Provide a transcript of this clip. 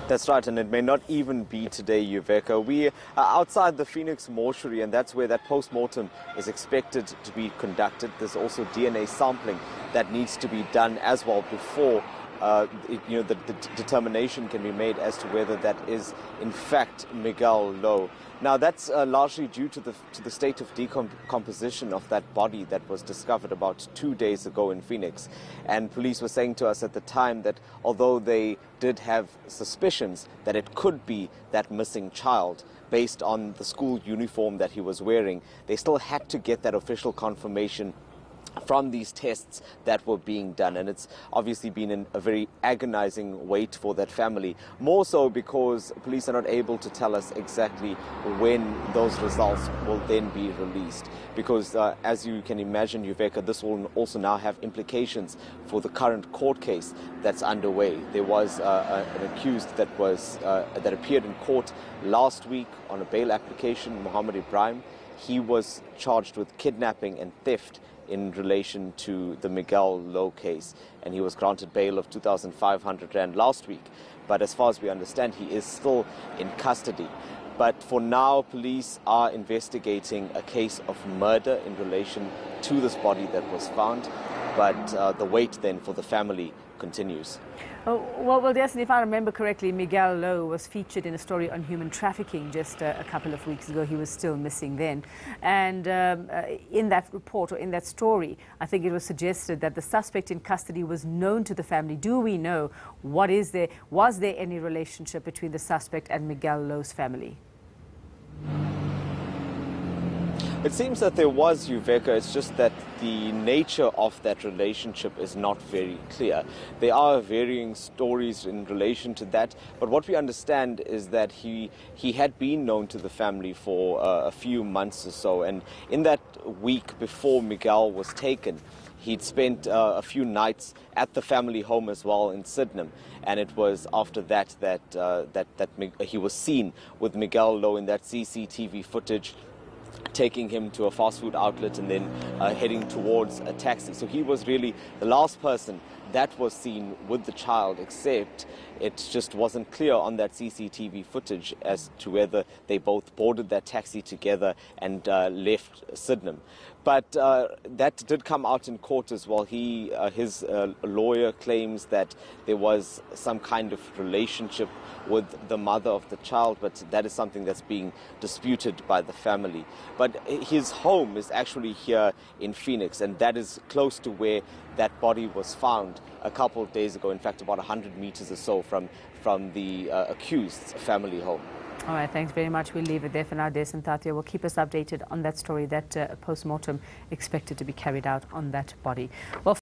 That's right, and it may not even be today, Yuveka. We are outside the Phoenix mortuary, and that's where that post-mortem is expected to be conducted. There's also DNA sampling that needs to be done as well before the determination can be made as to whether that is in fact Miguel Louw. Now that's largely due to the state of decomposition of that body that was discovered about 2 days ago in Phoenix. And police were saying to us at the time that although they did have suspicions that it could be that missing child based on the school uniform that he was wearing, they still had to get that official confirmation from these tests that were being done. And it's obviously been a very agonizing wait for that family, more so because police are not able to tell us exactly when those results will then be released, because as you can imagine, Yuveka, this will also now have implications for the current court case that's underway. There was an accused that appeared in court last week on a bail application, Mohammed Ibrahim. He was charged with kidnapping and theft in relation to the Miguel Louw case, and he was granted bail of 2,500 rand last week. But as far as we understand, he is still in custody. But for now, police are investigating a case of murder in relation to this body that was found. But the wait then for the family continues. Oh, well, yes, and if I remember correctly, Miguel Louw was featured in a story on human trafficking just a couple of weeks ago. He was still missing then. And in that report, or in that story, I think it was suggested that the suspect in custody was known to the family. Do we know what is there? Was there any relationship between the suspect and Miguel Louw's family? It seems that there was, Yuveka. It's just that the nature of that relationship is not very clear. There are varying stories in relation to that, but what we understand is that he had been known to the family for a few months or so, and in that week before Miguel was taken, he'd spent a few nights at the family home as well in Sydenham, and it was after that he was seen with Miguel Louw in that CCTV footage, taking him to a fast food outlet and then heading towards a taxi. So he was really the last person that was seen with the child, except it just wasn't clear on that CCTV footage as to whether they both boarded that taxi together and left Sydenham. But that did come out in court as well. His lawyer claims that there was some kind of relationship with the mother of the child, but that is something that's being disputed by the family. But his home is actually here in Phoenix, and that is close to where that body was found a couple of days ago, in fact about 100 meters or so from the accused's family home. All right, thanks very much. We'll leave it there for now. Des and Tatia will keep us updated on that story, that post-mortem expected to be carried out on that body. Well,